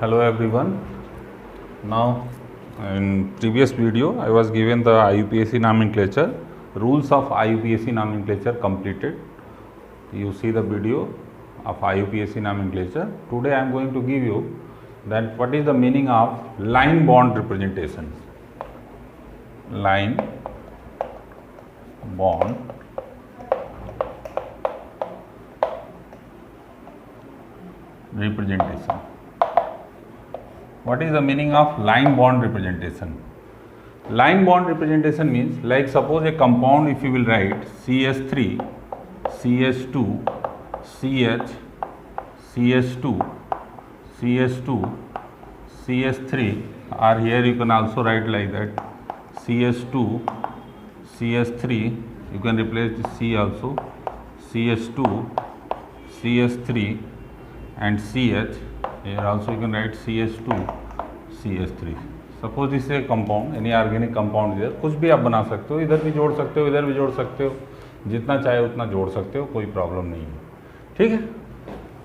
Hello everyone. Now in previous video I was given the IUPAC nomenclature, rules of IUPAC nomenclature completed. You see the video of IUPAC nomenclature. Today I am going to give you that what is the meaning of line bond representation. Line bond representation. What is the meaning of line bond representation? Line bond representation means, like suppose a compound, if you will write CH3, CH2, CH, CH2, CH2, CH3, or here you can also write like that CH2, CH3, you can replace the C also, CH2, CH3 and CH, here also you can write CH2, CH3. Suppose इससे compound यानी organic compound इधर कुछ भी आप बना सकते हो, इधर भी जोड़ सकते हो, इधर भी जोड़ सकते हो, जितना चाहे उतना जोड़ सकते हो, कोई प्रॉब्लम नहीं है, ठीक है.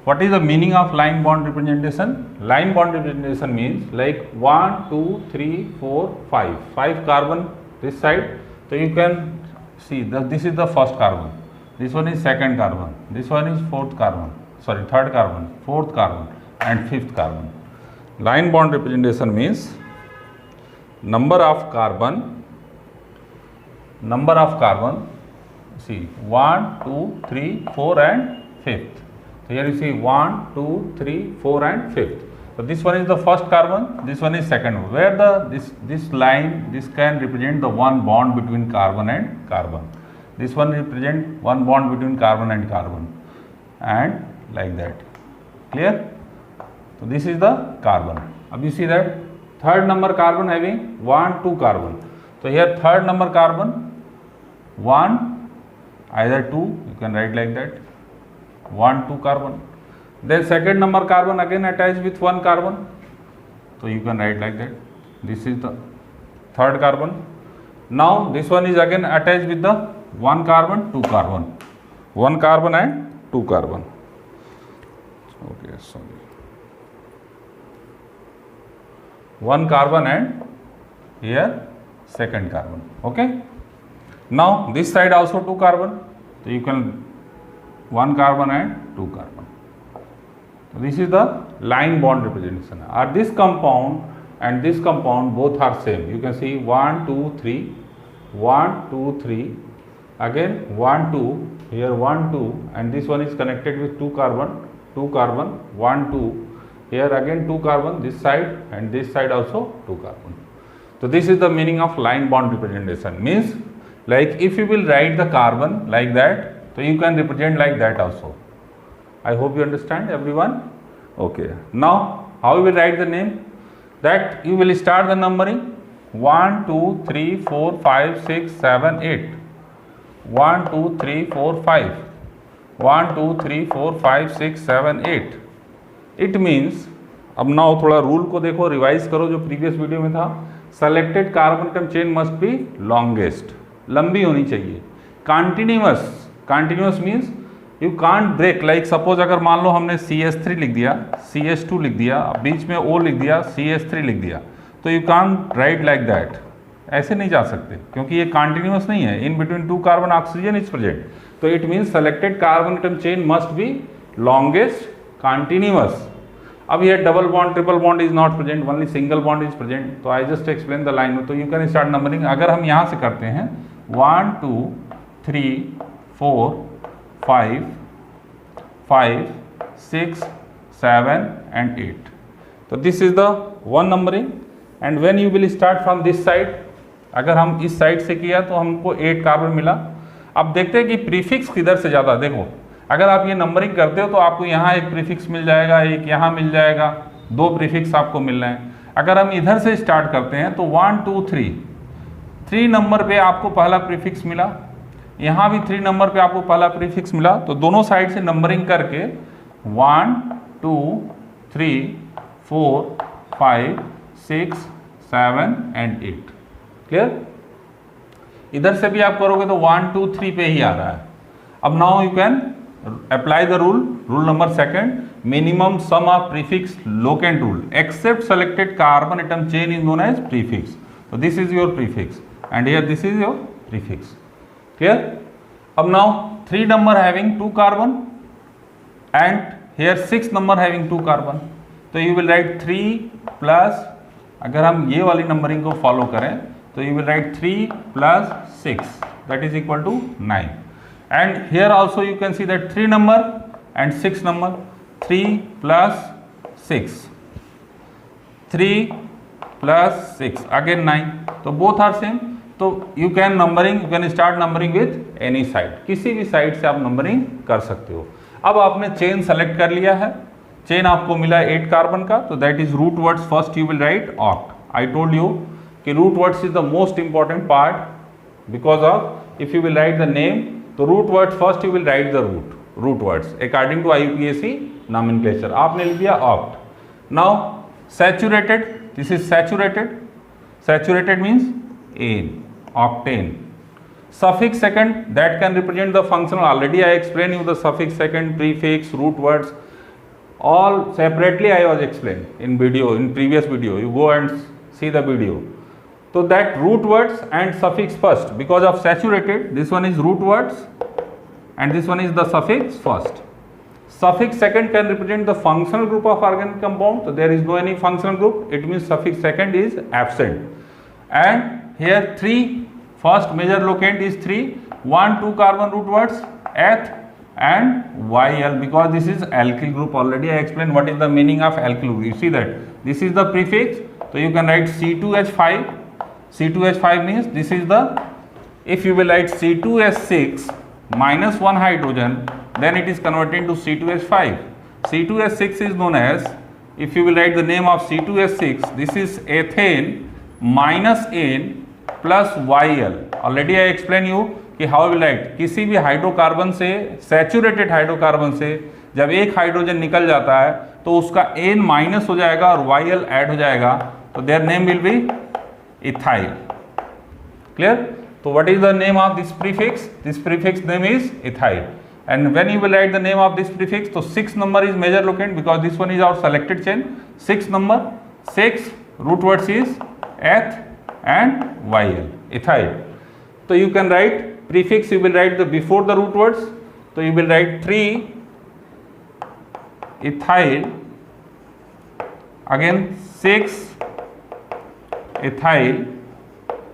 What is the meaning of line bond representation? Line bond representation means like 1 2 3 4 5 carbon this side, तो you can see this is the first carbon, this one is second carbon, this one is fourth carbon, sorry third carbon, fourth carbon and fifth carbon. Line bond representation means number of carbon, see 1 2 3 4 and 5th. So here you see 1 2 3 4 and 5th. So this one is the first carbon, this one is second one. Where the this line, this can represent the one bond between carbon and carbon. This one represent one bond between carbon and carbon, and like that. Clear? So this is the carbon. Now you see that third number carbon having 1 2 carbon. So here third number carbon 1, either 2, you can write like that, 1 2 carbon. Then second number carbon again attached with 1 carbon, so you can write like that. This is the third carbon. Now this one is again attached with the 1 carbon, 2 carbon, 1 carbon and 2 carbon. Okay, sorry, 1 carbon and here second carbon. Okay, now this side also 2 carbon, so you can 1 carbon and 2 carbon. So this is the line bond representation. Are this compound and this compound both are same? You can see 1 2 3, 1 2 3, again 1 2, here 1 2, and this one is connected with 2 carbon, 2 carbon, 1 2, here again 2 carbon this side, and this side also 2 carbon. So this is the meaning of line bond representation. Means like if you will write the carbon like that, so you can represent like that also. I hope you understand everyone. Okay, now how you will write the name? That you will start the numbering 1 2 3 4 5 6 7 8, 1 2 3 4 5, 1 2 3 4 5 6 7 8. It means, अब now थोड़ा rule को देखो, revise करो जो previous video में था. Selected carbon atom chain must be longest, लंबी होनी चाहिए. Continuous, continuous means you can't break. Like suppose अगर मान लो हमने CH3 लिख दिया, CH2 लिख दिया, बीच में O लिख दिया, CH3 लिख दिया, तो you can't write like that. ऐसे नहीं जा सकते क्योंकि ये कंटिन्यूअस नहीं है. In between 2 carbon oxygen is present, तो it means selected carbon atom chain must be longest, continuous. अब ये double bond, triple bond is not present, only single bond is present. तो I just explain the line. तो you can start numbering. अगर हम यहाँ से करते हैं 1 2 3 4 5 5 6 7 and 8. तो this is the one numbering. And when you will start from this side, अगर हम इस साइड से किया तो हमको 8 कार्बन मिला. अब देखते हैं कि प्रीफिक्स किधर से ज़्यादा. देखो अगर आप ये नंबरिंग करते हो तो आपको यहाँ एक प्रीफिक्स मिल जाएगा, एक यहाँ मिल जाएगा, 2 प्रीफिक्स आपको मिल रहे हैं. अगर हम इधर से स्टार्ट करते हैं तो 1 2 3 नंबर पे आपको पहला प्रीफिक्स मिला, यहाँ भी 3 नंबर पे आपको पहला प्रीफिक्स मिला. तो दोनों साइड से नंबरिंग करके 1 2 3 4 5 6 7 and 8. क्लियर? इधर से भी आप करोगे तो 1 2 3 पे ही आ रहा है. अब now you can apply the rule number second. minimum sum of prefix locant rule except selected carbon atom chain is known as prefix. So this is your prefix and here this is your prefix. Clear? अब now 3 number having 2 carbon and here 6 number having 2 carbon. तो you will write 3 plus, अगर हम ये वाली numbering को follow करें तो you will write 3 plus 6 that is equal to 9. And here also you can see that 3 number and 6 number, 3 plus 6, 3 plus 6 again 9. तो both are same. तो you can start numbering with any side. किसी भी side से आप numbering कर सकते हो. अब आपने चेन सेलेक्ट कर लिया है, चेन आपको मिला 8 कार्बन का, तो that is root words. First you will write oct. I told you कि root words is the most important part because of if you will write the name, तो root words first you will write the root words according to IUPAC nomenclature. आपने लिख दिया oct. Now saturated, this is saturated. Saturated means ane, octane. Suffix second, that can represent the functional. Already I explained you the suffix second, prefix, root words, all separately I was explained in video, in previous video. You go and see the video. So that root words and suffix first, because of saturated, this one is root words and this one is the suffix first. Suffix second can represent the functional group of organic compound. So there is no any functional group, it means suffix second is absent. And here 3, first major locant is 3, 1 2 carbon root words eth and YL, because this is alkyl group. Already I explained what is the meaning of alkyl group. You see that this is the prefix, so you can write C2H5. C2H5 means this is the, if you will write C2H6 minus 1 hydrogen, then it is converted to C2H5. C2H6 is known as, if you will write the name of C2H6, this is ethane minus N plus YL. Already I explain you कि how will right. किसी भी hydrocarbon से, saturated hydrocarbon से जब एक hydrogen निकल जाता है तो उसका N माइनस हो जाएगा और YL ऐड हो जाएगा, तो their name will be ethyl. Clear? तो what is the name of this prefix? This prefix name is ethyl. And when you will write the name of this prefix, तो 6 number is major locant because this one is our selected chain. 6 number, 6 root words is eth and YL, ethyl. So you can write prefix, you will write the before the root words. So you will write 3 ethyl, again 6 ethyl,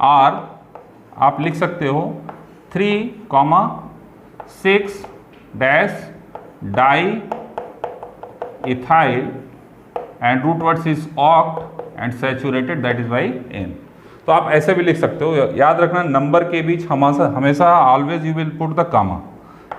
or आप लिख सकते हो 3, 6 dash di ethyl and root words is oct and saturated, that is by N. तो आप ऐसे भी लिख सकते हो. याद रखना नंबर के बीच हमेशा always you will put the comma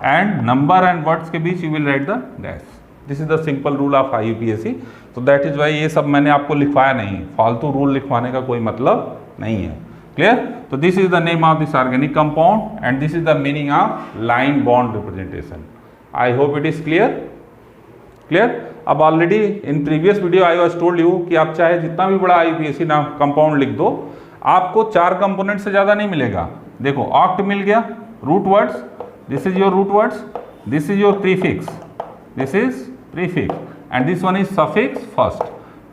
and number and words के बीच you will write the dash. This is the simple rule of IUPAC. तो दैट इज वाई ये सब मैंने आपको लिखवाया नहीं, फालतू रूल लिखवाने का कोई मतलब नहीं है. क्लियर? तो this is the name of this organic compound and this is the meaning of line bond representation. I hope it is clear. Clear? अब already in previous video I was told you कि आप चाहे जितना भी बड़ा IUPAC ना compound लिख दो, आपको 4 कंपोनेंट से ज़्यादा नहीं मिलेगा. देखो ऑक्ट मिल गया, root words, this is your root words, this is your prefix, this is prefix and this one is suffix first,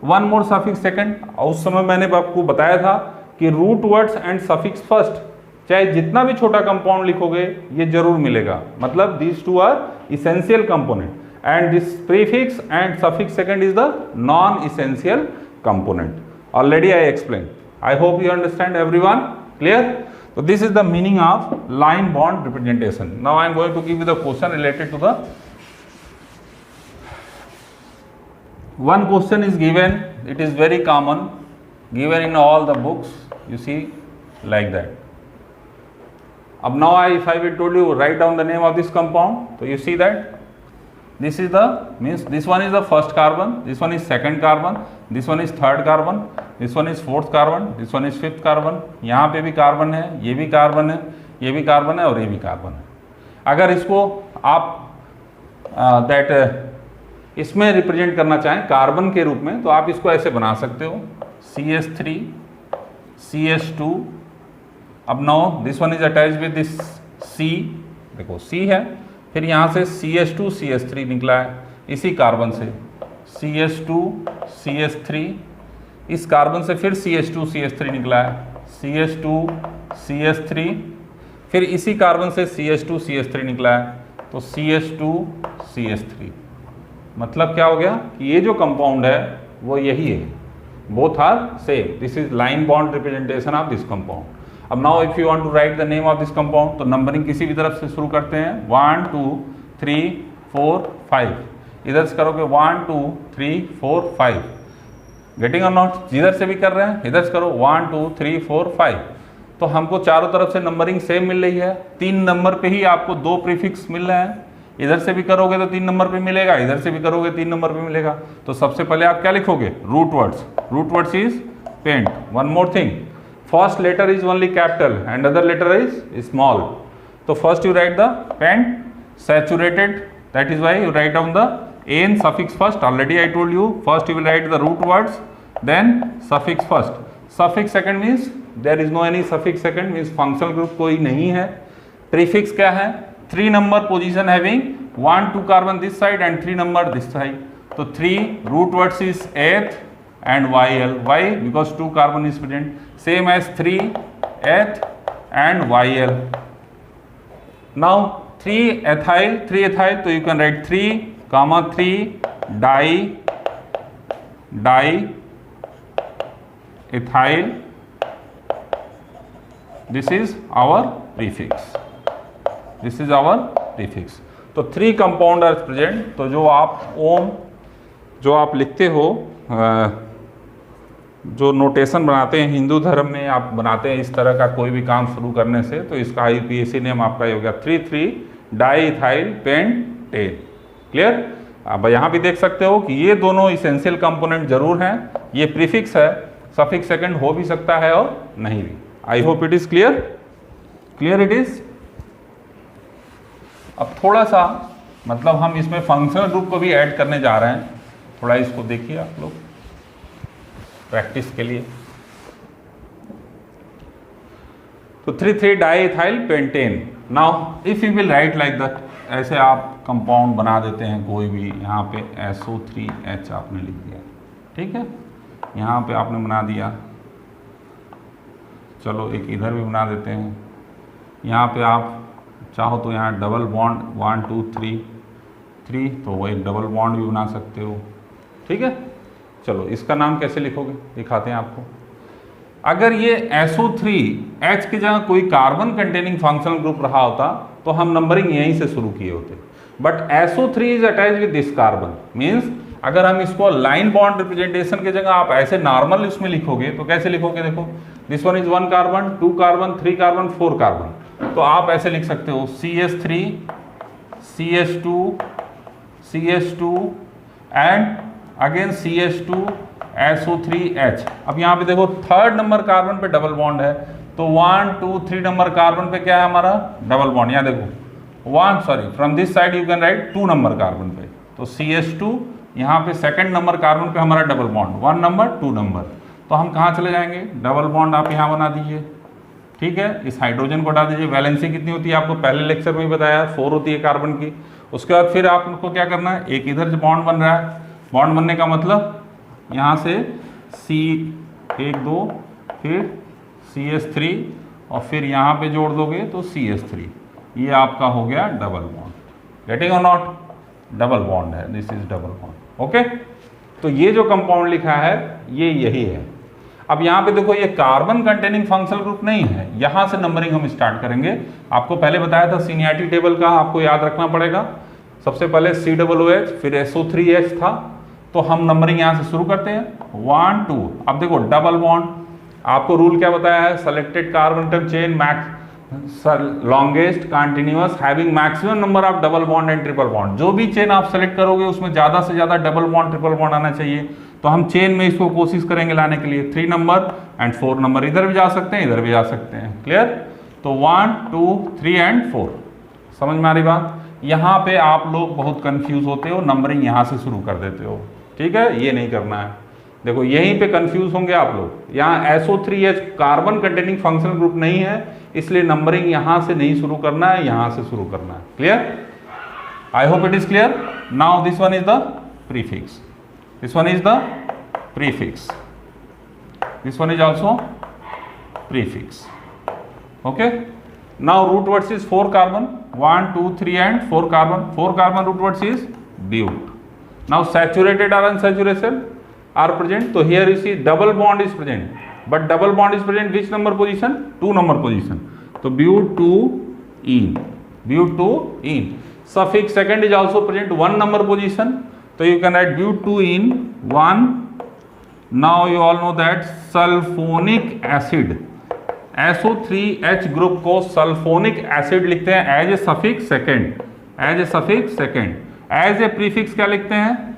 one more suffix second. उस समय मैंने आपको बताया था कि root words and suffix first, चाहे जितना भी छोटा कंपाउंड लिखोगे ये जरूर मिलेगा. मतलब these two are essential component and this prefix and suffix second is the non essential component. Already I explain. I hope you understand everyone. Clear? So this is the meaning of line bond representation. Now I am going to give you the question related to the, one question is given, it is very common, given in all the books, you see like that. Ab now if I will told you write down the name of this compound, so you see that this is the, means this one is the first carbon, this one is second carbon, this one is third carbon, this one is fourth carbon, this one is fifth carbon. यहाँ पे भी carbon है, ये भी carbon है, ये भी carbon है और ये भी कार्बन है. अगर इसको आप इसमें रिप्रेजेंट करना चाहें कार्बन के रूप में, तो आप इसको ऐसे बना सकते हो CH3 CH2. अब now this one is attach with this C, देखो C है, फिर यहाँ से CH2 CH3 निकला है, इसी कार्बन से CH2 CH3, इस कार्बन से फिर CH2 CH3 निकला है, CH2 CH3, फिर इसी कार्बन से CH2 CH3 निकला है, तो CH2 CH3। मतलब क्या हो गया कि ये जो कंपाउंड है वो यही है, both are same, this is line bond representation of this compound. अब now if you want to write the name of this compound, तो नंबरिंग किसी भी तरफ से शुरू करते हैं, 1 2 3 4 5, इधर से करोगे 1 2 3 4 5, गेटिंग और नॉट, जिधर से भी कर रहे हैं इधर से करो 1 2 3 4 5, तो हमको चारों तरफ से नंबरिंग सेम मिल रही है, 3 नंबर पे ही आपको 2 प्रीफिक्स मिल रहे हैं, इधर से भी करोगे तो 3 नंबर पे मिलेगा, इधर से भी करोगे 3 नंबर पे मिलेगा। तो सबसे पहले आप क्या लिखोगे, root words is pent. One more thing, first letter is only capital and other letter is small, तो first you write the pent saturated, that is why you write down the ane suffix first, already I told you, first you will write the root words then suffix first, suffix second means there is no any suffix second, means functional group कोई नहीं है। Prefix क्या है, 3 number position having 1 2 carbon this side and 3 number this side, so 3 root words is eth and yl, why, because 2 carbon is present, same as 3 eth and yl. Now 3 ethyl, so you can write 3 comma 3 di ethyl, this is our prefix, this is our prefix. तो 3 compound are present, तो जो आप ओम जो आप लिखते हो, जो notation बनाते हैं हिंदू धर्म में आप बनाते हैं इस तरह का कोई भी काम शुरू करने से, तो इसका IUPAC नेम आपका ये हो गया 3,3 डाईइथाइल पेंटेन। क्लियर? अब यहाँ भी देख सकते हो कि ये दोनों इसेंशियल कंपोनेंट जरूर हैं, ये प्रीफिक्स है, सफिक्स सेकंड हो भी सकता है और नहीं भी। आई hope it is clear, clear it is. अब थोड़ा सा मतलब हम इसमें फंक्शनल ग्रुप को भी ऐड करने जा रहे हैं, थोड़ा इसको देखिए आप लोग प्रैक्टिस के लिए। तो 3,3 diethyl pentane. Now if you will right like that, ऐसे आप कंपाउंड बना देते हैं कोई भी, यहाँ पे SO3H आपने लिख दिया, ठीक है, यहाँ पे आपने बना दिया, चलो एक इधर भी बना देते हैं, यहाँ पे आप चाहो तो यहाँ डबल बॉन्ड 1 2 3 तो वो एक डबल बॉन्ड भी बना सकते हो, ठीक है। चलो इसका नाम कैसे लिखोगे दिखाते हैं आपको। अगर ये SO3H की जगह कोई कार्बन कंटेनिंग फंक्शनल ग्रुप रहा होता तो हम नंबरिंग यहीं से शुरू किए होते, but SO3 is attach with this carbon, means अगर हम इसको लाइन बॉन्ड रिप्रेजेंटेशन की जगह आप ऐसे नॉर्मल इसमें लिखोगे तो कैसे लिखोगे, देखो this one is 1 carbon 2 carbon 3 carbon 4 carbon, तो आप ऐसे लिख सकते हो CH3 CH2 and again CH2 SO3H। अब यहाँ पे देखो 3rd नंबर कार्बन पे डबल बॉन्ड है, तो 1 2 3 नंबर कार्बन पे क्या है हमारा डबल बॉन्ड, यहाँ देखो from this side you can write 2 number carbon पे, तो CH2 यहाँ पे 2nd नंबर कार्बन पे हमारा डबल बॉन्ड 1 नंबर 2 नंबर, तो हम कहाँ चले जाएंगे, डबल बॉन्ड आप यहाँ बना दीजिए, ठीक है। इस हाइड्रोजन को हटा दीजिए, वैलेंसी कितनी होती है आपको पहले लेक्चर में ही बताया 4 होती है कार्बन की। उसके बाद फिर आपको क्या करना है, एक इधर से बॉन्ड बन रहा है, बॉन्ड बनने का मतलब यहाँ से C12 फिर CH3 और फिर यहाँ पे जोड़ दोगे तो CH3, ये आपका हो गया डबल बॉन्ड। गेटिंग और नॉट, डबल बॉन्ड है, this is double bond, okay. तो ये जो कंपाउंड लिखा है ये यही है। अब यहाँ पे देखो ये कार्बन कंटेनिंग फंक्शनल ग्रुप नहीं है, यहाँ से नंबरिंग हम स्टार्ट करेंगे। आपको पहले बताया था सीनियरिटी टेबल का आपको याद रखना पड़ेगा, सबसे पहले COOH फिर SO3H था, तो हम नंबरिंग यहाँ से शुरू करते हैं 1 2। अब देखो डबल बॉन्ड, आपको रूल क्या बताया है, selected carbon atom chain max longest continuous having maximum number of double bond and triple bond. जो भी चेन आप सेलेक्ट करोगे उसमें ज़्यादा से ज़्यादा डबल बॉन्ड ट्रिपल बॉन्ड आना चाहिए, तो हम चेन में इसको कोशिश करेंगे लाने के लिए 3 नंबर एंड 4 नंबर, इधर भी जा सकते हैं इधर भी जा सकते हैं, क्लियर। तो 1 2 3 एंड 4, समझ में आ रही बात। यहाँ पे आप लोग बहुत कंफ्यूज होते हो, नंबरिंग यहाँ से शुरू कर देते हो, ठीक है, ये नहीं करना है। देखो यहीं पे कंफ्यूज होंगे आप लोग, यहाँ SO3H carbon containing functional group नहीं है, इसलिए नंबरिंग यहाँ से नहीं शुरू करना है, यहाँ से शुरू करना है, clear. I hope it is clear. Now this one is the prefix. This one is the prefix. This one is also prefix. Okay. Now root words is 4 carbon. 1, 2, 3 and 4 carbon. 4 carbon root words is but. Now saturated or unsaturated are present. So here you see double bond is present. But double bond is present which number position? 2 number position. So but2ene. But2ene. Suffix second is also present 1 number position. So you can write but2ene 1. Now you all know that sulphonic acid SO3H group को sulphonic acid लिखते हैं as a suffix second. As a suffix second. As a prefix क्या लिखते हैं?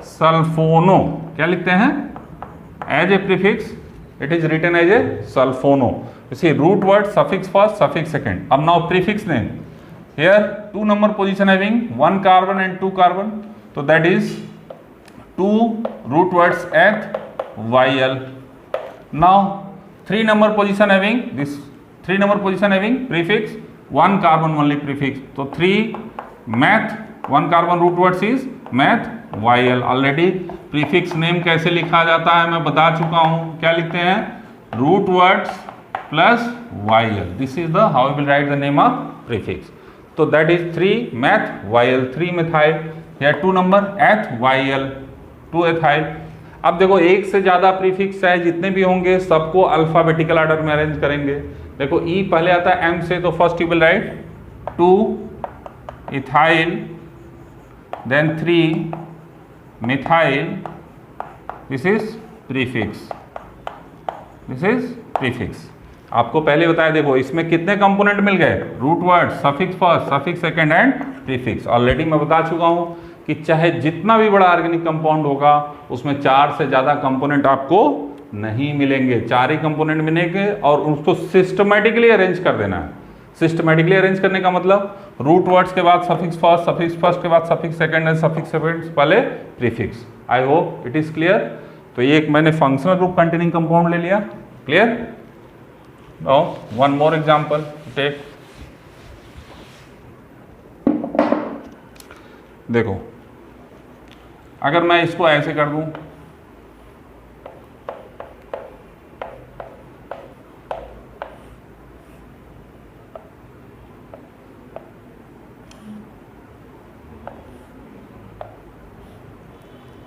Sulphono. क्या लिखते हैं? As a prefix it is written as a sulphono. इसी root word suffix first suffix second. अब now prefix name. Here 2 number position having 1 carbon and 2 carbon. So that is 2 root words at YL. Now 3 number position having this 3 number position having prefix 1 carbon only prefix. So 3 math 1 carbon root words is math YL. Already prefix name कैसे लिखा जाता है मैं बता चुका हूँ. क्या लिखते हैं? root words plus YL. This is the how we will write the name of prefix. So that is 3 math YL 3 methyl. Here 2 number eth YL 2 ethyl. अब देखो एक से ज़्यादा प्रीफिक्स है जितने भी होंगे सबको अल्फाबेटिकल ऑर्डर में अरेंज करेंगे. देखो ई पहले आता है एम से तो first you will write 2 ethyl then 3 methyl. This is prefix. This is prefix. आपको पहले बताया देखो इसमें कितने कंपोनेंट मिल गए? Root word suffix first suffix second and prefix. Already मैं बता चुका हूं कि चाहे जितना भी बड़ा ऑर्गेनिक कंपाउंड होगा उसमें 4 से ज़्यादा कंपोनेंट आपको नहीं मिलेंगे. 4 ही कंपोनेंट मिलेंगे और उसको सिस्टमेटिकली अरेंज कर देना है. सिस्टमेटिकली अरेंज करने का मतलब रूट वर्ड्स के बाद सफिक्स फर्स्ट के बाद suffix second and suffix second पहले prefix. I hope it is clear. तो ये एक मैंने फंक्शनल ग्रुप कंटेनिंग कंपाउंड ले लिया. Clear. Now one more example take. देखो अगर मैं इसको ऐसे कर दूं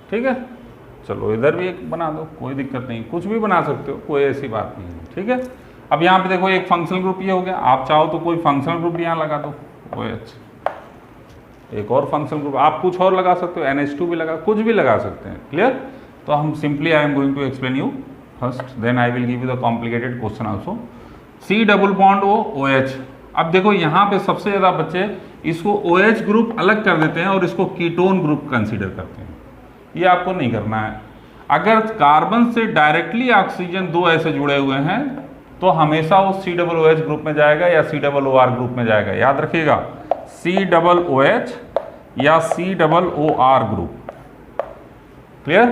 ठीक है. चलो इधर भी एक बना दो कोई दिक्कत नहीं. कुछ भी बना सकते हो कोई ऐसी बात नहीं है. ठीक है. अब यहाँ पे देखो एक फंक्शनल ग्रुप ये हो गया. आप चाहो तो कोई फंक्शनल ग्रुप भी यहाँ लगा दो. OH एक और फंक्शनल ग्रुप आप कुछ और लगा सकते हो. NH2 भी लगा कुछ भी लगा सकते हैं. क्लियर. तो हम simply I am going to explain you first then I will give you the complicated question also. C double bond OH. अब देखो यहाँ पे सबसे ज़्यादा बच्चे इसको OH ग्रुप अलग कर देते हैं और इसको कीटोन ग्रुप कंसिडर करते हैं. ये आपको नहीं करना है. अगर कार्बन से डायरेक्टली ऑक्सीजन 2 ऐसे जुड़े हुए हैं तो हमेशा वो COOH ग्रुप में जाएगा या COOR ग्रुप में जाएगा. याद रखिएगा COOH या COOR ग्रुप. क्लियर.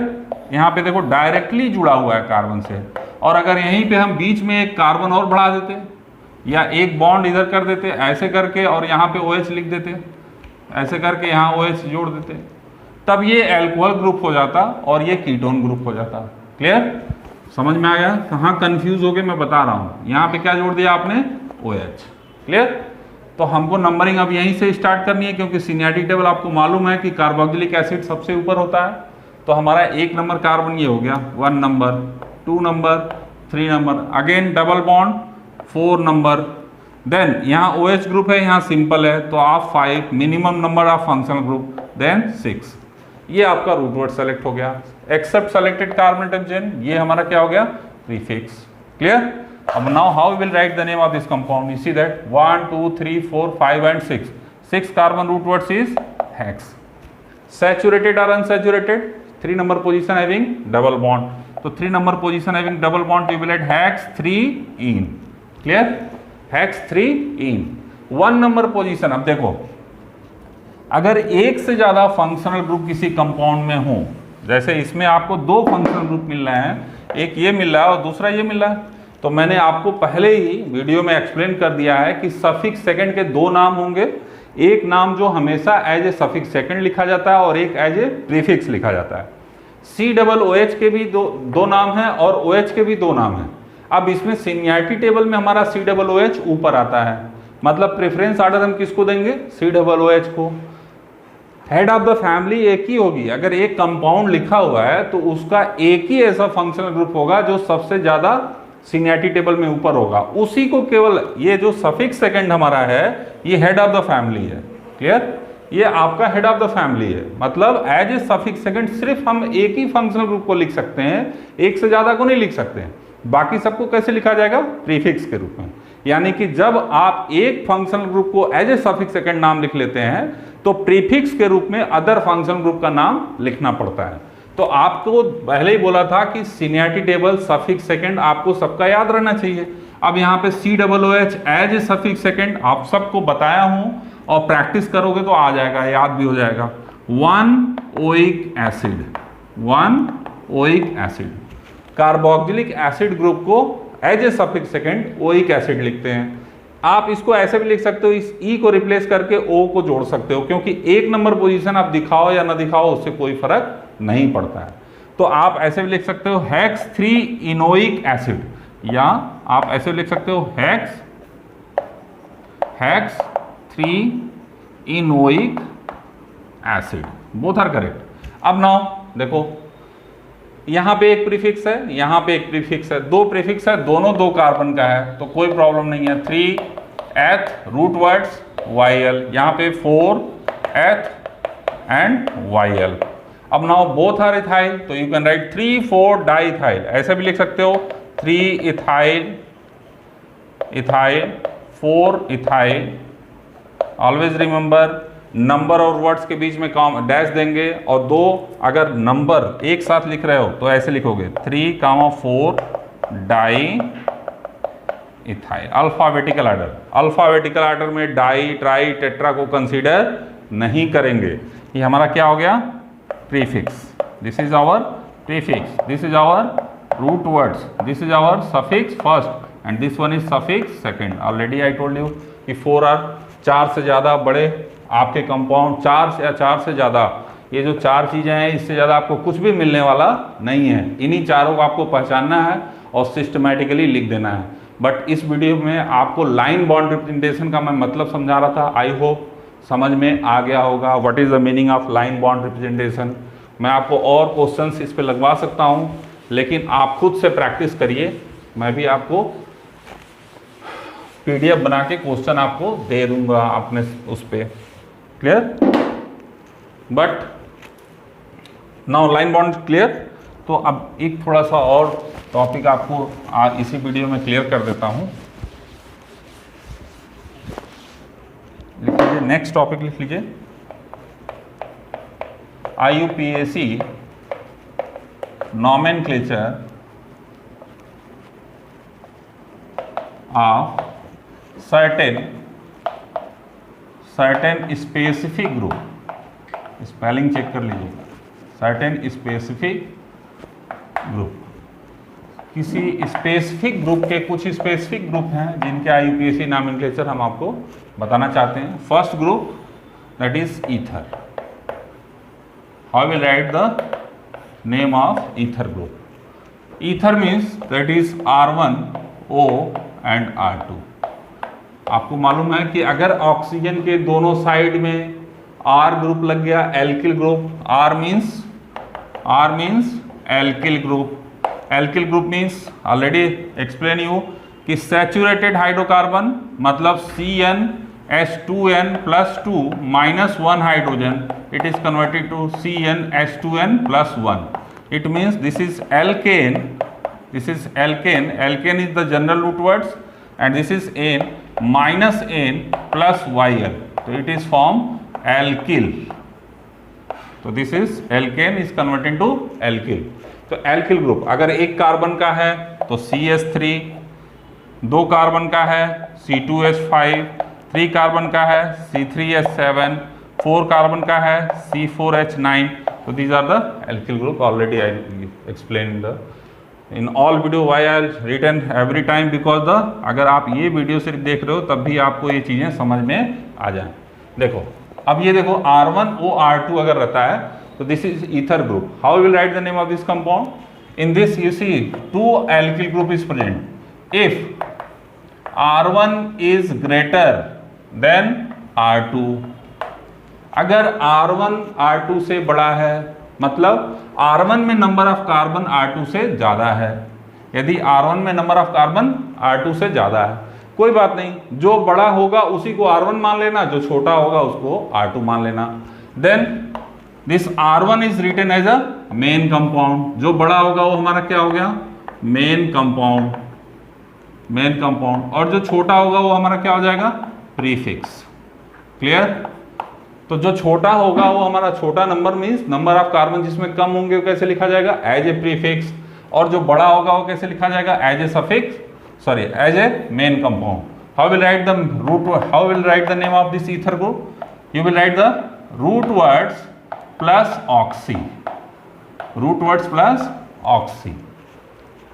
यहाँ पे देखो डायरेक्टली जुड़ा हुआ है कार्बन से. और अगर यहीं पे हम बीच में एक कार्बन और बढ़ा देते या एक बॉन्ड इधर कर देते ऐसे करके और यहाँ पे OH लिख देते ऐसे करके यहाँ OH जोड़ देते तब ये एल्कोहल ग्रुप हो जाता और ये कीटोन ग्रुप हो जाता. क्लियर. समझ में आ गया. कहाँ कंफ्यूज हो गए मैं बता रहा हूँ. यहाँ पे क्या जोड़ दिया आपने? OH. क्लियर. तो हमको नंबरिंग अब यहीं से स्टार्ट करनी है क्योंकि सीनियरिटी टेबल आपको मालूम है कि कार्बोक्सिलिक एसिड सबसे ऊपर होता है. तो हमारा 1 नंबर कार्बन ये हो गया 1 number 2 number 3 number again double bond 4 number. Then यहाँ OH ग्रुप है यहाँ सिंपल है तो आप 5 minimum number of functional group then 6. ये आपका रूट वर्ड सेलेक्ट हो गया. एक्सेप्ट सेलेक्टेड कार्बन एटम ये हमारा क्या हो गया? प्रीफिक्स. क्लियर. अब now how will write the name of this compound. You see that 1 2 3 4 5 and 6. 6 carbon root words is hex. Saturated और unsaturated 3 number position having double bond. तो 3 number position having double bond you will write hex 3ene. Clear. Hex 3ene. 1 number position. अब देखो अगर एक से ज़्यादा functional group किसी compound में हो जैसे इसमें आपको 2 फंक्शनल ग्रुप मिल रहे हैं. एक ये मिल रहा है और दूसरा ये मिल रहा है. तो मैंने आपको पहले ही वीडियो में एक्सप्लेन कर दिया है कि सफिक्स सेकंड के 2 नाम होंगे. एक नाम जो हमेशा एज ए सफिक्स सेकंड लिखा जाता है और एक एज ए प्रीफिक्स लिखा जाता है। COOH के भी दो नाम हैं और OH के भी दो नाम हैं। अब इसमें सीनियरिटी टेबल में हमारा COOH ऊपर आता है, मतलब प्रेफरेंस ऑर्डर हम किसको देंगे? COOH को। हेड ऑफ द फैमिली एक ही होगी। अगर एक कंपाउंड लिखा हुआ है तो उसका एक ही ऐसा फंक्शनल ग्रुप होगा जो सबसे ज्यादा सीनियरिटी टेबल में ऊपर होगा, उसी को केवल ये जो सफिक्स सेकंड हमारा है ये हेड ऑफ द फैमिली है। क्लियर? ये आपका हेड ऑफ द फैमिली है, मतलब एज ए सफिक्स सेकंड सिर्फ हम एक ही फंक्शनल ग्रुप को लिख सकते हैं, एक से ज्यादा को नहीं लिख सकते हैं। बाकी सबको कैसे लिखा जाएगा? प्रीफिक्स के रूप में। यानी कि जब आप एक फंक्शनल ग्रुप को एज ए सफिक्स सेकंड नाम लिख लेते हैं तो प्रीफिक्स के रूप में अदर फंक्शनल ग्रुप का नाम लिखना पड़ता है। तो आपको पहले ही बोला था कि सीनियरिटी टेबल सफिक्स सेकंड आपको सबका याद रहना चाहिए। अब यहाँ पे COOH as a suffix second आप सबको बताया हूं और प्रैक्टिस करोगे तो आ जाएगा, याद भी हो जाएगा। 1 oic acid, carboxylic acid group को as a suffix second oic acid लिखते हैं। आप इसको ऐसे भी लिख सकते हो, इस E को रिप्लेस करके O को जोड़ सकते हो, क्योंकि एक नंबर पोजीशन आप दिखाओ या ना दिखाओ उससे कोई फर्क नहीं पड़ता है। तो आप ऐसे भी लिख सकते हो हेक्स 3 इनोइक एसिड, या आप ऐसे लिख सकते हो hex 3 enoic acid. Both are correct. अब नाउ देखो, यहां पे एक प्रीफिक्स है, यहां पे एक प्रीफिक्स है, दो प्रीफिक्स है, दोनों दो कार्बन का है तो कोई प्रॉब्लम नहीं है। 3Eth रूट वर्ड्स YL, यहां पे 4Eth एंड YL। अब नाउ बोथ आर इथाइल तो यू कैन राइट 3,4 डाइथाइल, ऐसे भी लिख सकते हो 3 ethyl 4 ethyl. Always remember number और वर्ड्स के बीच में डैश देंगे, और दो अगर नंबर एक साथ लिख रहे हो तो ऐसे लिखोगे 3,4 डाई इथाइल। अल्फाबेटिकल ऑर्डर में डाई ट्राई टेट्रा को कंसीडर नहीं करेंगे। ये हमारा क्या हो गया? Prefix. This is our prefix, this is our root words, this is our suffix first and this one is suffix second. Already I told you कि 4 आर 4 से ज़्यादा बड़े आपके कंपाउंड, 4 या 4 से ज़्यादा, ये जो 4 चीज़ें हैं इससे ज़्यादा आपको कुछ भी मिलने वाला नहीं है। इन्हीं चारों को आपको पहचानना है और सिस्टमैटिकली लिख देना है। बट इस वीडियो में आपको लाइन बॉन्ड रिप्रेजेंटेशन का मैं मतलब समझा रहा था, आई होप समझ में आ गया होगा। What is the meaning of line bond representation. मैं आपको और क्वेश्चंस इस पर लगवा सकता हूँ, लेकिन आप खुद से प्रैक्टिस करिए। मैं भी आपको PDF बना के क्वेश्चन आपको दे दूंगा अपने उस पर। Clear? But now line bond clear. तो अब एक थोड़ा सा और टॉपिक आपको आज इसी वीडियो में क्लियर कर देता हूं। लिख लीजिए, नेक्स्ट टॉपिक लिख लीजिए, IUPAC nomenclature of certain specific group. Spelling check कर लीजिएगा, सर्टेन स्पेसिफिक ग्रुप। किसी स्पेसिफिक ग्रुप के कुछ स्पेसिफिक ग्रुप हैं जिनके IUPAC नॉमेनक्लेचर हम आपको बताना चाहते हैं। First group that is ether. How will write the name of ether group? Ether means that is R1O and R2। आपको मालूम है कि अगर ऑक्सीजन के दोनों साइड में R ग्रुप लग गया, alkyl group, R means alkyl group. Alkyl group means already explain you कि सैचुरेटेड हाइड्रोकार्बन मतलब CnH2n+2 -1 hydrogen, it is converted to CnH2n+1. It means this is alkane. Alkane is the general root words, and this is N minus N plus YL. So it is form alkyl. तो this is alkane is converted to alkyl. तो alkyl group अगर एक carbon का है तो CH3, 2 carbon का है C2H5, 3 carbon का है C3H7, 4 कार्बन का है C4H9. So these are the alkyl group. Already I explained in all video why I written every time because the अगर आप ये वीडियो सिर्फ देख रहे हो तब भी आपको ये चीज़ें समझ में आ जाए. देखो अब ये देखो R1OR2 अगर रहता है तो this is ether group. How will write the name of this compound? In this you see 2 alkyl group is present. If R1 is greater than R2, अगर R1 R2 से बड़ा है मतलब R1 में नंबर ऑफ कार्बन R2 से ज़्यादा है. यदि R1 में नंबर ऑफ कार्बन R2 से ज़्यादा है, कोई बात नहीं, जो बड़ा होगा उसी को R1 मान लेना, जो छोटा होगा उसको R2 मान लेना. Then this R1 is written as a main compound. जो बड़ा होगा वो हमारा क्या हो गया? Main compound. Main compound. और जो छोटा होगा वो हमारा क्या हो जाएगा? प्रीफिक्स. क्लियर? तो जो छोटा होगा वो हमारा छोटा number means number of carbon जिसमें कम होंगे वो कैसे लिखा जाएगा? As a prefix. और जो बड़ा होगा वो कैसे लिखा जाएगा? As a suffix, sorry as a main compound. How will write the root, how will write the name of this ether group? You will write the root words plus oxy. Root words plus oxy.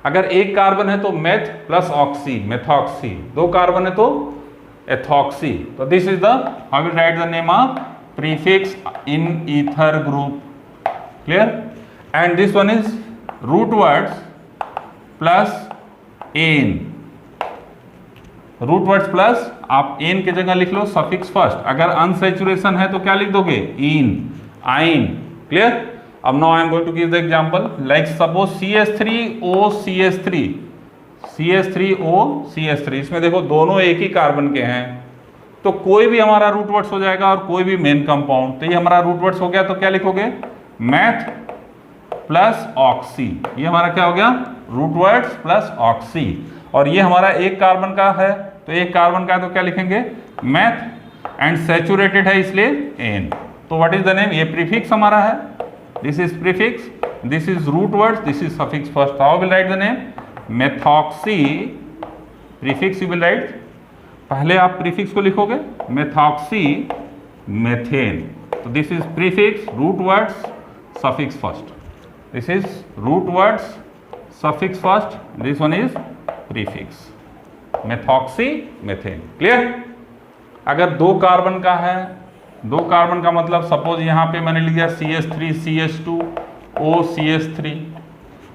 अगर एक carbon है तो meth plus oxy, methoxy. दो carbon है तो ethoxy. तो this is the, how will write the name of prefix in ether group. Clear? And this one is root words plus ane. Root words plus आप ane की जगह लिख लो suffix first. अगर अनसेचुरेशन है तो क्या लिख दोगे? Ene, yne. क्लियर? अब now I am going to give the example. Like suppose CH3OCH3, CH3OCH3. इसमें देखो दोनों एक ही कार्बन के हैं तो कोई भी हमारा रूट वर्ड्स हो जाएगा और कोई भी मेन कंपाउंड. तो ये हमारा रूट वर्ड्स हो गया तो क्या लिखोगे? Meth plus oxy. ये हमारा क्या हो गया? Root words plus oxy. और ये हमारा एक कार्बन का है तो एक कार्बन का है तो क्या लिखेंगे? मैथ. एंड सैचुरेटेड है इसलिए एन. तो व्हाट इज द नेम? ये प्रीफिक्स हमारा है. This is prefix, this is root words, this is suffix first. How will write the name? Methoxy. Prefix you will write, पहले आप प्रीफिक्स को लिखोगे मेथॉक्सी मेथेन. तो this is prefix, root words, suffix first. This is root words, suffix first. This one is prefix. Methoxy, methane. Clear? अगर दो carbon का है, दो कार्बन का मतलब सपोज यहाँ पे मैंने लिख दिया CH3 CH2 OCH3.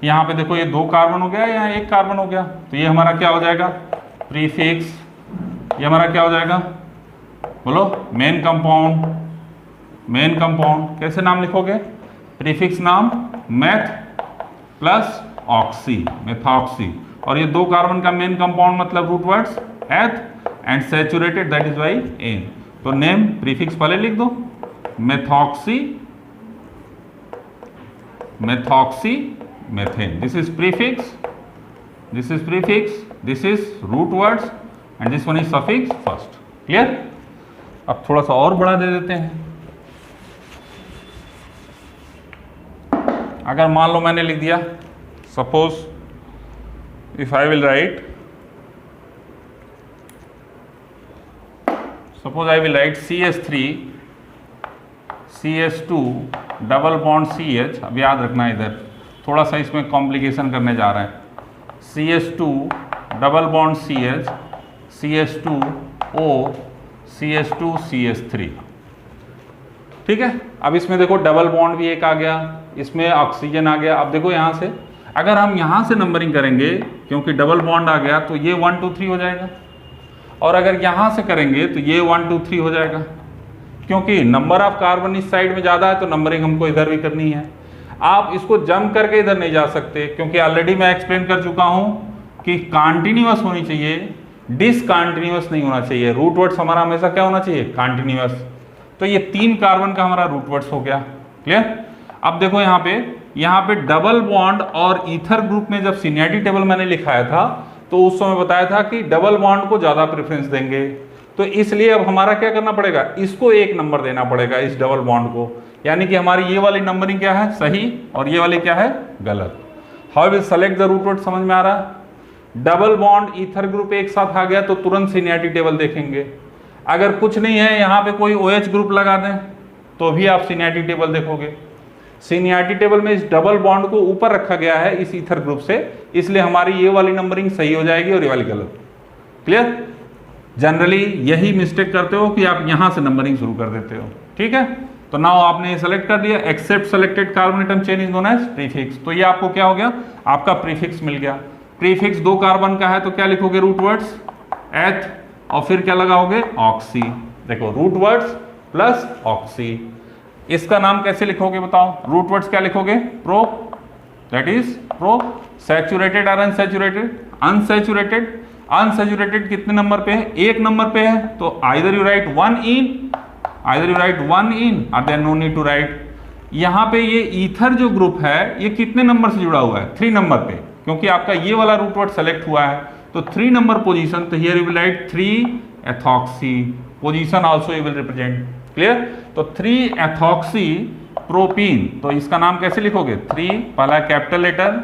यहाँ पे देखो ये दो कार्बन हो गया, यहाँ एक कार्बन हो गया. तो ये हमारा क्या हो जाएगा? प्रीफिक्स. ये हमारा क्या हो जाएगा? बोलो. Main compound. मेन कंपाउंड कैसे नाम लिखोगे? प्रीफिक्स नाम मैथ प्लस ऑक्सी, मेथॉक्सी. और ये दो कार्बन का मेन कंपाउंड मतलब root words eth and saturated, that is Y N. तो नेम प्रीफिक्स पहले लिख दो. Methoxy, methoxy methane. This is prefix, this is prefix, this is root words and this one is suffix first. Clear? अब थोड़ा सा और बड़ा दे देते हैं. अगर मान लो मैंने लिख दिया suppose if I will write, suppose I will write CH3 CH2 double bond CH. अब याद रखना इधर थोड़ा सा इसमें कॉम्प्लिकेशन करने जा रहे हैं. CH2 double bond CH CH2O CH2 CH3. ठीक है? अब इसमें देखो डबल बॉन्ड भी एक आ गया, इसमें ऑक्सीजन आ गया. अब देखो यहाँ से अगर हम यहाँ से नंबरिंग करेंगे क्योंकि डबल बॉन्ड आ गया तो ये 1 2 3 हो जाएगा. और अगर यहाँ से करेंगे तो ये 1 2 3 हो जाएगा. क्योंकि नंबर ऑफ कार्बन इस साइड में ज़्यादा है तो नंबरिंग हमको इधर भी करनी है. आप इसको जंप करके इधर नहीं जा सकते क्योंकि ऑलरेडी मैं एक्सप्लेन कर चुका हूँ कि कॉन्टिन्यूअस होनी चाहिए, डिसकॉन्टिन्यूअस नहीं होना चाहिए. रूट वर्ड्स हमारा हमेशा क्या होना चाहिए? कॉन्टिन्यूअस. तो ये 3 कार्बन का हमारा रूट वर्ड्स हो गया. क्लियर? अब देखो यहाँ पे डबल बॉन्ड और ईथर ग्रुप में जब सीनियरिटी टेबल मैंने लिखाया था तो उस समय बताया था कि डबल बॉन्ड को ज़्यादा प्रेफरेंस देंगे. तो इसलिए अब हमारा क्या करना पड़ेगा? इसको एक नंबर देना पड़ेगा इस डबल बॉन्ड को. यानी कि हमारी ये वाली नंबरिंग क्या है? सही. और ये वाली क्या है? गलत. How will select the root word? समझ में आ रहा है? डबल बॉन्ड ईथर ग्रुप एक साथ आ गया तो तुरंत सीनियरिटी टेबल देखेंगे. अगर कुछ नहीं है, यहाँ पे कोई OH ग्रुप लगा दें तो भी आप सीनियरिटी टेबल देखोगे. सीनियरिटी टेबल में इस डबल बॉन्ड को ऊपर रखा गया है इस ईथर ग्रुप से, इसलिए हमारी ये वाली नंबरिंग सही हो जाएगी और ये वाली गलत. क्लियर? जनरली यही मिस्टेक करते हो कि आप यहाँ से नंबरिंग शुरू कर देते हो, ठीक है। तो नाउ आपने ये सेलेक्ट कर दिया, except selected carbon atom chain is known as prefix. तो ये आपको क्या हो गया, आपका प्रीफिक्स मिल गया। प्रीफिक्स 2 कार्बन का है तो क्या लिखोगे, रूट वर्ड्स एथ और फिर क्या लगाओगे, ऑक्सी। देखो रूट वर्ड्स प्लस ऑक्सी, इसका नाम कैसे लिखोगे बताओ, रूट वर्ड्स क्या लिखोगे, pro, that is pro. Saturated और अनसैचुरेटेड, अनसैचुरेटेड, अनसैचुरेटेड कितने नंबर पे है, 1 नंबर पे है, तो either you write 1 in, either you write 1 in और then no need to write. यहाँ पे ये ईथर जो ग्रुप है ये कितने नंबर से जुड़ा हुआ है, 3 नंबर पे, क्योंकि आपका ये वाला रूट वर्ड सेलेक्ट हुआ है तो 3 नंबर पोजीशन, तो here you will right 3 ethoxy, position also you will represent, clear. तो 3 एथॉक्सी प्रोपीन, तो इसका नाम कैसे लिखोगे, 3 पहला कैपिटल लेटर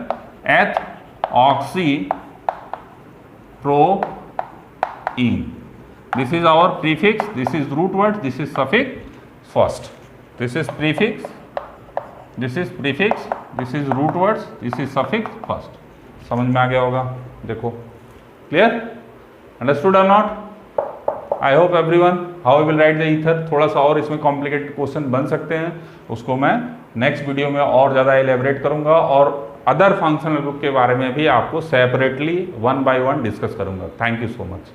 एथ oxy प्रोइन। This is our prefix, this is root word, this is suffix first. This is prefix, this is prefix, this is root words, this is suffix first. समझ में आ गया होगा, देखो, clear? Understood or not? I hope everyone. How we will write the ether? थोड़ा सा और इसमें complicated question बन सकते हैं, उसको मैं नेक्स्ट वीडियो में और ज़्यादा एलेबरेट करूँगा और अदर फंक्शनल ग्रुप के बारे में भी आपको सेपरेटली 1 by 1 डिस्कस करूँगा। Thank you so much.